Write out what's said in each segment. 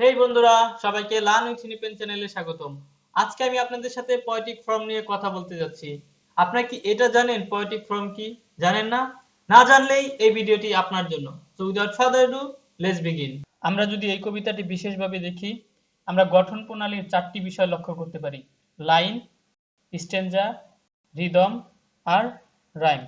হেই বন্ধুরা, সবাইকে learn with ইউনিপেন চ্যানেলে স্বাগতম। আজকে আমি আপনাদের সাথে পোয়েটিক ফর্ম নিয়ে কথা বলতে যাচ্ছি। আপনারা কি এটা জানেন পোয়েটিক ফর্ম কি? জানেন না? না জানলেই এই ভিডিওটি আপনার জন্য। So without further do, let's begin. আমরা যদি এই কবিতাটি বিশেষভাবে দেখি, আমরা গঠন প্রণালীর 4টি বিষয় লক্ষ্য করতে পারি: লাইন, স্ট্যাঞ্জা, রিদম আর রাইম।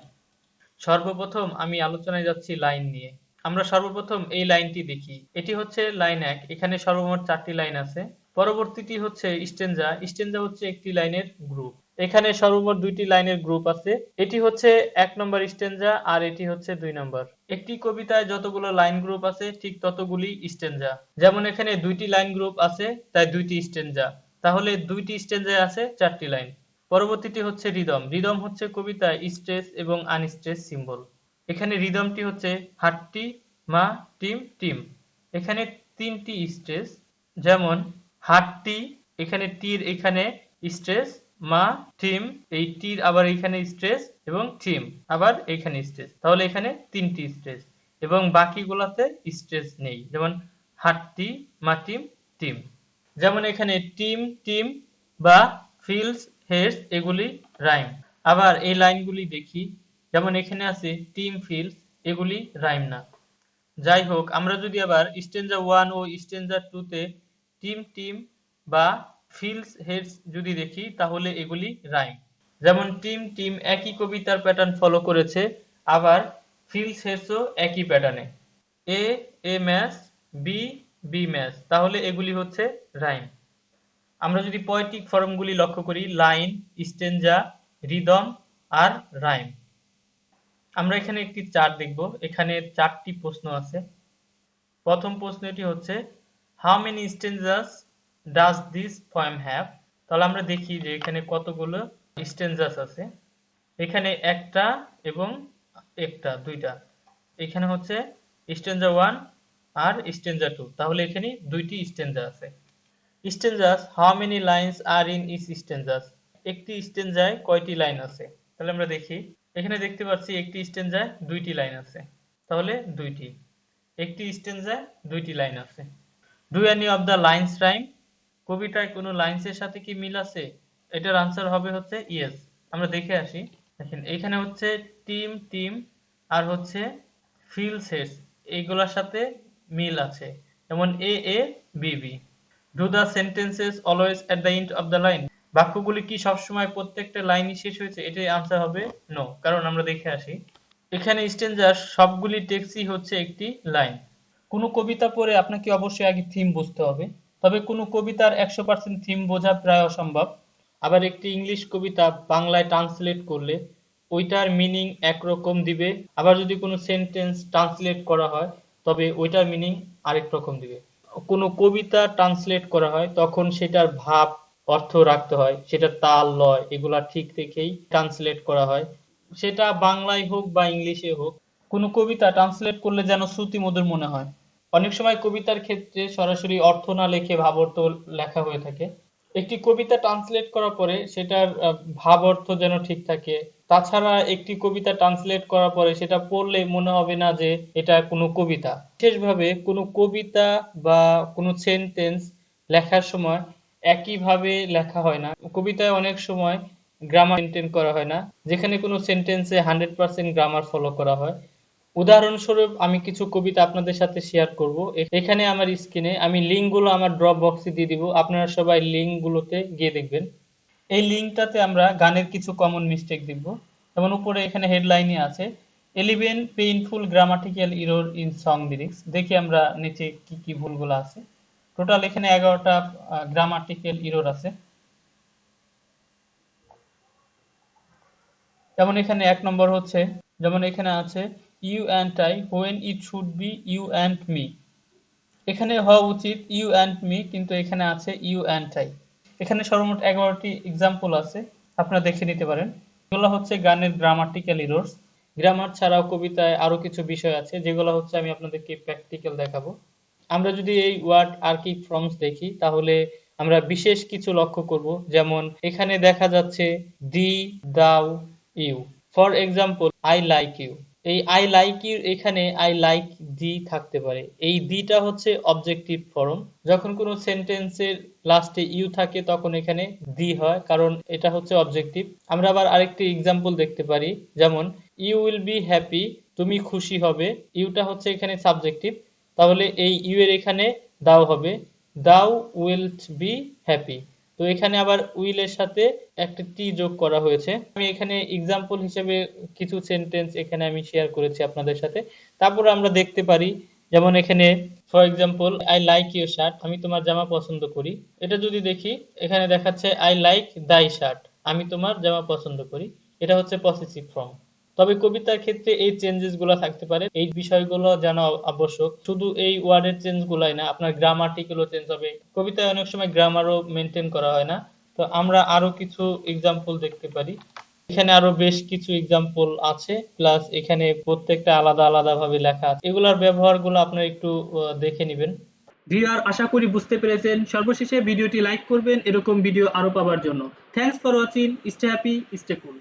সর্বপ্রথম আমি আলোচনায় যাচ্ছি লাইন নিয়ে। আমরা সর্বপ্রথম এই লাইনটি দেখি। এটি হচ্ছে লাইন 1। এখানে সর্বমোট 4টি লাইন আছে। পরবর্তীটি হচ্ছে স্ট্যাঞ্জা। স্ট্যাঞ্জা হচ্ছে একটি লাইনের গ্রুপ। এখানে সর্বমোট 2টি লাইনের গ্রুপ আছে। এটি হচ্ছে 1 নম্বর স্ট্যাঞ্জা আর এটি হচ্ছে 2 নম্বর। একটি কবিতায় যতগুলো লাইন গ্রুপ আছে ঠিক ততগুলি স্ট্যাঞ্জা। যেমন এখানে 2টি লাইন গ্রুপ আছে, তাই 2টি স্ট্যাঞ্জা। তাহলে 2টি স্ট্যাঞ্জায় আছে 4টি লাইন। পরবর্তীটি হচ্ছে রিদম। রিদম হচ্ছে কবিতায় স্ট্রেস এবং আনস্ট্রেস সিম্বল। এখানে রিদমটি হচ্ছে হাট্টি, মা, টিম, টিম। এখানে 3টি স্ট্রেস, যেমন হাট্টি, এখানে টির এখানে স্ট্রেস, মা, টিম, এই টির আবার এখানে স্ট্রেস এবং টিম আবার এখানে স্ট্রেস। তাহলে এখানে 3টি স্ট্রেস এবং বাকিগুলোতে স্ট্রেস নেই, যেমন হাট্টি, মা, টিম, টিম। যেমন এখানে টিম, টিম বা ফিলস, হেডস এগুলি রাইম। আবার এই লাইনগুলি দেখি, যেমন এখানে আছে টিম, ফিলস, এগুলি রাইম না। যাই হোক, আমরা যদি আবার স্ট্যাঞ্জা 1 ও স্ট্যাঞ্জা 2 তে টিম, টিম বা ফিলস, হেডস যদি দেখি তাহলে এগুলি রাইম। যেমন টিম, টিম একই কবিতার প্যাটার্ন ফলো করেছে, আবার ফিলস, হেডসও একই প্যাটার্নে। এ, এ ম্যাচ, বি, বি ম্যাচ, তাহলে এগুলি হচ্ছে রাইম। আমরা যদি পোয়েটিক ফর্মগুলি লক্ষ্য করি, লাইন, স্ট্যাঞ্জা, রিদম আর রাইম। আমরা এখানে একটি চার্ট দেখব। এখানে 4টি প্রশ্ন আছে। প্রথম প্রশ্নটি হচ্ছে how many stanzas does this poem have. তাহলে আমরা দেখি যে এখানে কতগুলো স্ট্যাঞ্জাস আছে। এখানে একটা এবং একটা, 2টা। এখানে হচ্ছে স্ট্যাঞ্জা 1 আর স্ট্যাঞ্জা 2, তাহলে এখানে 2টি স্ট্যাঞ্জা আছে। Stanzas, how many lines are in each stanzas. একটি স্ট্যাঞ্জায় কয়টি লাইন আছে? তাহলে আমরা দেখি, এখানে দেখতে পাচ্ছি একটি স্ট্যাঞ্জায় 2টি লাইন আছে, তাহলে 2টি। একটি স্ট্যাঞ্জায় 2টি লাইন আছে। Do any of the lines rhyme. কবিতায় কোনো লাইনসের সাথে কি মিল আছে? এটার আনসার হবে হচ্ছে ইয়েস। আমরা দেখে আসি। দেখেন এখানে হচ্ছে টিম, টিম আর হচ্ছে ফিলস, হেডস, এইগুলোর সাথে মিল আছে, যেমন A, A, B, B. Do the sentences always at the end of the line. বাক্যগুলি কি সবসময় প্রত্যেকটা লাইনই শেষ হয়েছে? এটাই আনসার হবে নো, কারণ আমরা দেখে আসি। এখানে স্ট্যাঞ্জার সবগুলি টেক্সটই হচ্ছে একটি লাইন। কোনো কবিতা পড়ে আপনাকে অবশ্যই আগে থিম বুঝতে হবে, তবে কোনো কবিতার 100% থিম বোঝা প্রায় অসম্ভব। আবার একটি ইংলিশ কবিতা বাংলায় ট্রান্সলেট করলে ওইটার মিনিং একরকম দিবে, আবার যদি কোনো সেন্টেন্স ট্রান্সলেট করা হয় তবে ওইটার মিনিং আরেক রকম দিবে। কোনো কবিতা ট্রান্সলেট করা হয় তখন সেটার ভাব, অর্থ রাখতে হয়, সেটা তাল, লয় এগুলা ঠিক রেখেই ট্রান্সলেট করা হয়, সেটা বাংলায় হোক বা ইংলিশে হোক। কোনো কবিতা ট্রান্সলেট করলে যেন শ্রুতিমধুর মনে হয়। অনেক সময় কবিতার ক্ষেত্রে সরাসরি অর্থ না লিখে ভাব অর্থ লেখা হয়ে থাকে। একটি কবিতা ট্রান্সলেট করার পরে সেটার ভাব অর্থ যেন ঠিক থাকে। তাছাড়া একটি কবিতা ট্রান্সলেট করার পরে সেটা পড়লে মনে হবে না যে এটা কোনো কবিতা। বিশেষভাবে কোনো কবিতা বা কোনো সেন্টেন্স লেখার সময় একইভাবে লেখা হয় না। কবিতায় অনেক সময় গ্রামার মেনটেন করা হয় না, যেখানে কোনো সেন্টেন্সে 100% গ্রামার ফলো করা হয়। উদাহরণস্বরূপ আমি কিছু কবিতা আপনাদের সাথে শেয়ার করব। এখানে আমার স্ক্রিনে আমি লিঙ্কগুলো আমার ড্রপ বক্সে দিয়ে দিব, আপনারা সবাই লিঙ্কগুলোতে গিয়ে দেখবেন। এই লিঙ্কটাতে আমরা গানের কিছু কমন মিস্টেক দেখব। যেমন উপরে এখানে হেডলাইনে আছে 11 painful grammatical error in song lyrics. দেখি আমরা নিচে কি কি ভুলগুলো আছে। টোটাল এখানে 11টা গ্রামাটিক্যাল এরর আছে। যেমন এখানে 1 নম্বর হচ্ছে, যেমন এখানে আছে you and I when it should be you and me. এখানে হওয়া উচিত ইউ অ্যান্ড মি, কিন্তু এখানে আছে ইউ অ্যান্ড আই। এখানে সর্বমোট 11টি এক্সাম্পল আছে, আপনারা দেখে নিতে পারেন। এগুলো হচ্ছে গানের গ্রামাটিক্যাল এরর্স। গ্রামার ছাড়াও কবিতায় আরো কিছু বিষয় আছে যেগুলো হচ্ছে আমি আপনাদেরকে প্র্যাকটিক্যাল দেখাবো। আমরা যদি এই ওয়ার্ড আর্কিক ফর্মস দেখি তাহলে আমরা বিশেষ কিছু লক্ষ্য করব। যেমন এখানে দেখা যাচ্ছে thee, thou, you. For example, I like you. এই আই লাইক ইউ এখানে আই লাইক দি থাকতে পারে। এই দিটা হচ্ছে অবজেক্টিভ ফর্ম। যখন কোনো সেন্টেন্সের লাস্টে ইউ থাকে তখন এখানে দি হয়, কারণ এটা হচ্ছে অবজেক্টিভ। আমরা আবার আরেকটি এক্সাম্পল দেখতে পারি, যেমন ইউ উইল বি হ্যাপি, তুমি খুশি হবে। ইউটা হচ্ছে এখানে সাবজেক্টিভ, তাহলে এই ইউ এর এখানে দাও হবে, দাও উইলট বি হ্যাপি। তো এখানে আবার উইল এর সাথে একটা টি যোগ করা হয়েছে। আমি এখানে এক্সাম্পল হিসেবে কিছু সেন্টেন্স এখানে আমি শেয়ার করেছি আপনাদের সাথে। তারপরে আমরা দেখতে পারি, যেমন এখানে for example I like your shirt, আমি তোমার জামা পছন্দ করি। এটা যদি দেখি, এখানে দেখাচ্ছে আই লাইক দাই শার্ট, আমি তোমার জামা পছন্দ করি। এটা হচ্ছে পসেসিভ ফর্ম। তবে কবিতার ক্ষেত্রে এই চেঞ্জেস গুলো থাকতে পারে, এই বিষয়গুলো জানা আবশ্যক। শুধু এই ওয়ার্ডের চেঞ্জ গুলাই না, আপনার গ্রামাটিক্যালও চেঞ্জ হবে। কবিতায় অনেক সময় গ্রামারও মেনটেন করা হয় না। তো আমরা আরো কিছু এক্সাম্পল দেখতে পারি। এখানে আরো বেশ কিছু এক্সাম্পল আছে, প্লাস এখানে প্রত্যেকটা আলাদা আলাদা ভাবে লেখা আছে। এগুলার ব্যবহারগুলো আপনারা একটু দেখে নেবেন। ভিউয়ার, আশা করি বুঝতে পেরেছেন। সর্বশেষে ভিডিওটি লাইক করবেন এরকম ভিডিও আরো পাওয়ার জন্য। Thanks for watching. Stay happy, stay cool.